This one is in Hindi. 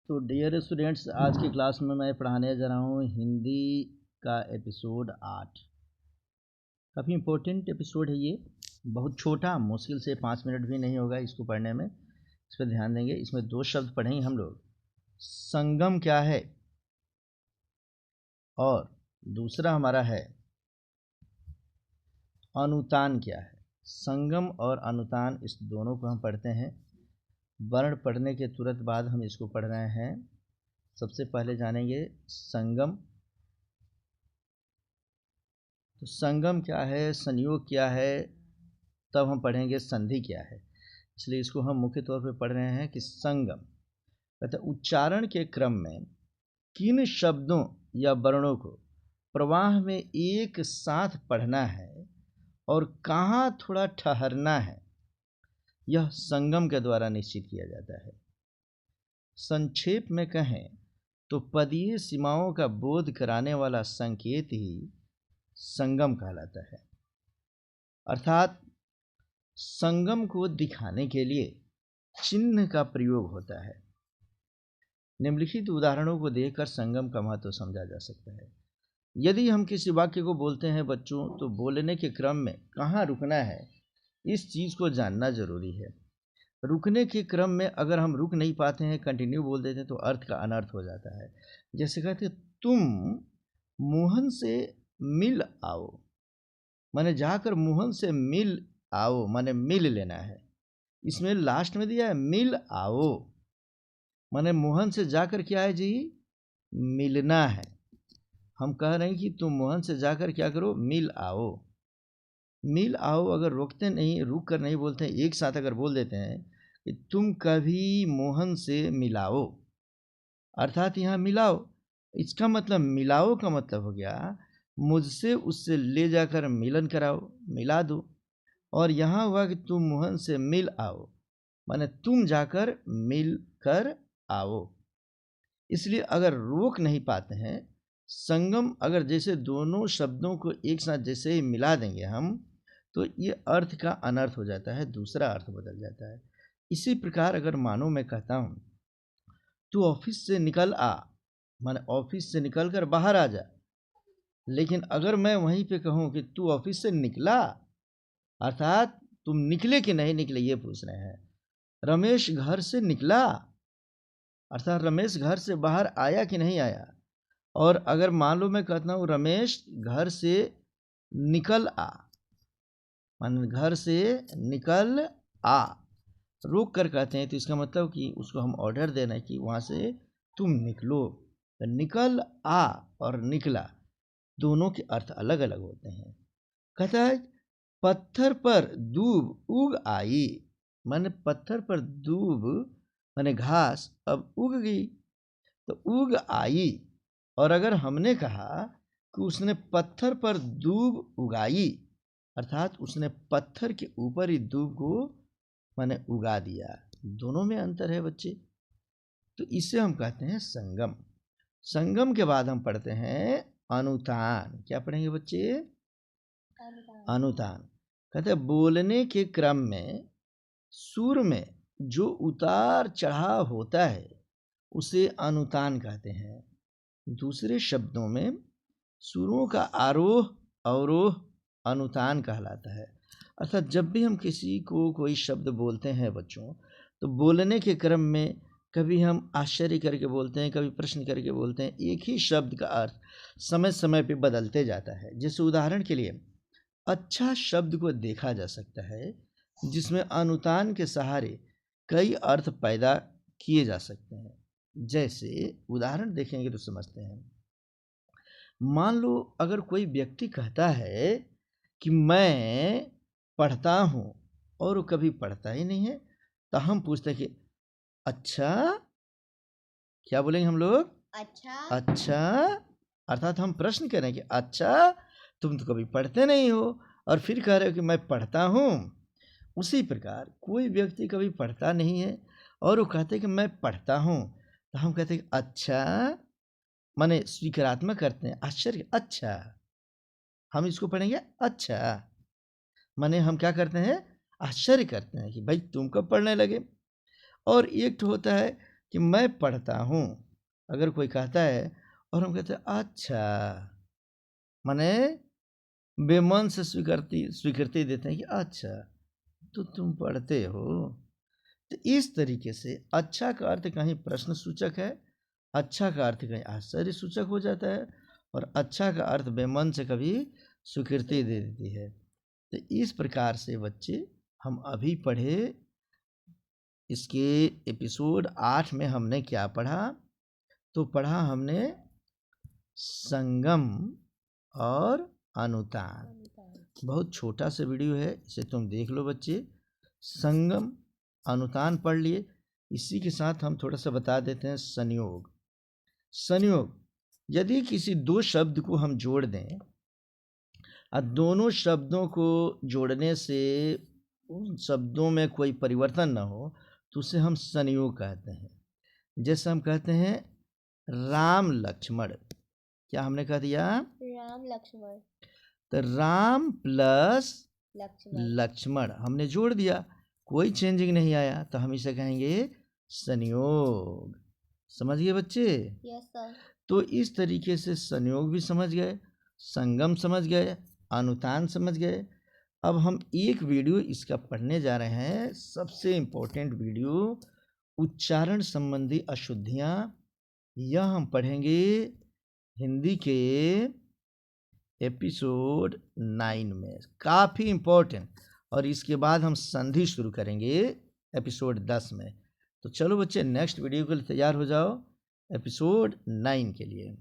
तो डियर स्टूडेंट्स, आज की क्लास में मैं पढ़ाने जा रहा हूँ हिंदी का एपिसोड 8। काफ़ी इम्पोर्टेंट एपिसोड है ये, बहुत छोटा, मुश्किल से 5 मिनट भी नहीं होगा इसको पढ़ने में। इस पर ध्यान देंगे। इसमें 2 शब्द पढ़ेंगे हम लोग। संगम क्या है और दूसरा हमारा है अनुतान क्या है। संगम और अनुतान, इस दोनों को हम पढ़ते हैं। वर्ण पढ़ने के तुरंत बाद हम इसको पढ़ रहे हैं। सबसे पहले जानेंगे संगम। तो संगम क्या है, संयोग क्या है, तब हम पढ़ेंगे संधि क्या है। इसलिए इसको हम मुख्य तौर पे पढ़ रहे हैं कि संगम कहते उच्चारण के क्रम में किन शब्दों या वर्णों को प्रवाह में एक साथ पढ़ना है और कहाँ थोड़ा ठहरना है, यह संगम के द्वारा निश्चित किया जाता है। संक्षेप में कहें तो पदीय सीमाओं का बोध कराने वाला संकेत ही संगम कहलाता है। अर्थात संगम को दिखाने के लिए चिन्ह का प्रयोग होता है। निम्नलिखित उदाहरणों को देखकर संगम का महत्व समझा जा सकता है। यदि हम किसी वाक्य को बोलते हैं बच्चों, तो बोलने के क्रम में कहाँ रुकना है, इस चीज़ को जानना जरूरी है। रुकने के क्रम में अगर हम रुक नहीं पाते हैं, कंटिन्यू बोल देते हैं, तो अर्थ का अनर्थ हो जाता है। जैसे कहते तुम मोहन से मिल आओ, माने जाकर मोहन से मिल आओ, माने मिल लेना है। इसमें लास्ट में दिया है मिल आओ, माने मोहन से जाकर क्या है जी, मिलना है। हम कह रहे हैं कि तुम मोहन से जाकर क्या करो, मिल आओ। मिल आओ अगर रोकते नहीं, रुक कर नहीं बोलते हैं, एक साथ अगर बोल देते हैं कि तुम कभी मोहन से मिलाओ, अर्थात यहाँ मिलाओ, इसका मतलब मिलाओ का मतलब हो गया मुझसे उससे ले जाकर मिलन कराओ, मिला दो। और यहाँ हुआ कि तुम मोहन से मिल आओ, माने तुम जाकर मिल कर आओ। इसलिए अगर रोक नहीं पाते हैं, संगम अगर जैसे दोनों शब्दों को एक साथ जैसे ही मिला देंगे हम, तो ये अर्थ का अनर्थ हो जाता है, दूसरा अर्थ बदल जाता है। इसी प्रकार अगर मानो मैं कहता हूँ तू ऑफिस से निकल आ, माने ऑफिस से निकल कर बाहर आ जा, लेकिन अगर मैं वहीं पे कहूँ कि तू ऑफिस से निकला, अर्थात तुम निकले कि नहीं निकले ये पूछ रहे हैं। रमेश घर से निकला, अर्थात रमेश घर से बाहर आया कि नहीं आया। और अगर मान लो मैं कहता हूँ रमेश घर से निकल आ, मान घर से निकल आ, रोक कर कहते हैं, तो इसका मतलब कि उसको हम ऑर्डर देना है कि वहाँ से तुम निकलो। तो निकल आ और निकला दोनों के अर्थ अलग अलग होते हैं। कहता है पत्थर पर दूब उग आई, माने पत्थर पर दूब माने घास अब उग गई, तो उग आई। और अगर हमने कहा कि उसने पत्थर पर दूब उगाई, अर्थात उसने पत्थर के ऊपर ही दूब को माने उगा दिया, दोनों में अंतर है बच्चे। तो इसे हम कहते हैं संगम। संगम के बाद हम पढ़ते हैं अनुतान। क्या पढ़ेंगे बच्चे, अनुतान। कहते हैं बोलने के क्रम में सुर में जो उतार चढ़ाव होता है उसे अनुतान कहते हैं। दूसरे शब्दों में सुरों का आरोह अवरोह अनुतान कहलाता है। अर्थात जब भी हम किसी को कोई शब्द बोलते हैं बच्चों, तो बोलने के क्रम में कभी हम आश्चर्य करके बोलते हैं, कभी प्रश्न करके बोलते हैं। एक ही शब्द का अर्थ समय समय पे बदलते जाता है। जैसे उदाहरण के लिए अच्छा शब्द को देखा जा सकता है जिसमें अनुतान के सहारे कई अर्थ पैदा किए जा सकते हैं। जैसे उदाहरण देखेंगे तो समझते हैं। मान लो अगर कोई व्यक्ति कहता है कि मैं पढ़ता हूँ और वो कभी पढ़ता ही नहीं है, तो हम पूछते हैं कि अच्छा, क्या बोलेंगे हम लोग, अच्छा। अच्छा, अर्थात हम प्रश्न करें कि अच्छा तुम तो कभी पढ़ते नहीं हो और फिर कह रहे हो कि मैं पढ़ता हूँ। उसी प्रकार कोई व्यक्ति कभी पढ़ता नहीं है और वो कहते कि मैं पढ़ता हूँ, तो हम कहते हैं अच्छा, माने स्वीकारात्मक करते हैं, आश्चर्य, अच्छा। हम इसको पढ़ेंगे अच्छा, माने हम क्या करते हैं, आश्चर्य करते हैं कि भाई तुम कब पढ़ने लगे। और एक तो होता है कि मैं पढ़ता हूँ। अगर कोई कहता है और हम कहते हैं अच्छा, माने बेमन से स्वीकृति देते हैं कि अच्छा तो तुम पढ़ते हो। तो इस तरीके से अच्छा का अर्थ कहीं प्रश्न सूचक है, अच्छा का अर्थ कहीं आश्चर्य सूचक हो जाता है, और अच्छा का अर्थ बेमन से कभी स्वीकृति दे देती है। तो इस प्रकार से बच्चे हम अभी पढ़े, इसके एपिसोड 8 में हमने क्या पढ़ा? तो पढ़ा हमने संगम और अनुतान। बहुत छोटा सा वीडियो है, इसे तुम देख लो बच्चे। संगम अनुतान पढ़ लिए, इसी के साथ हम थोड़ा सा बता देते हैं संयोग। संयोग, यदि किसी दो शब्द को हम जोड़ दें और दोनों शब्दों को जोड़ने से उन शब्दों में कोई परिवर्तन न हो तो उसे हम संयोग कहते हैं। जैसे हम कहते हैं राम लक्ष्मण, क्या हमने कह दिया? राम लक्ष्मण। तो राम प्लस लक्ष्मण लक्ष्मण हमने जोड़ दिया, कोई चेंजिंग नहीं आया, तो हम इसे कहेंगे संयोग। समझ गए बच्चे? Yes sir. तो इस तरीके से संयोग भी समझ गए, संगम समझ गए, अनुतान समझ गए। अब हम एक वीडियो इसका पढ़ने जा रहे हैं, सबसे इम्पोर्टेंट वीडियो, उच्चारण संबंधी अशुद्धियाँ। यह हम पढ़ेंगे हिंदी के एपिसोड 9 में, काफ़ी इम्पोर्टेंट। और इसके बाद हम संधि शुरू करेंगे एपिसोड 10 में। तो चलो बच्चे, नेक्स्ट वीडियो के लिए तैयार हो जाओ एपिसोड 9 के लिए।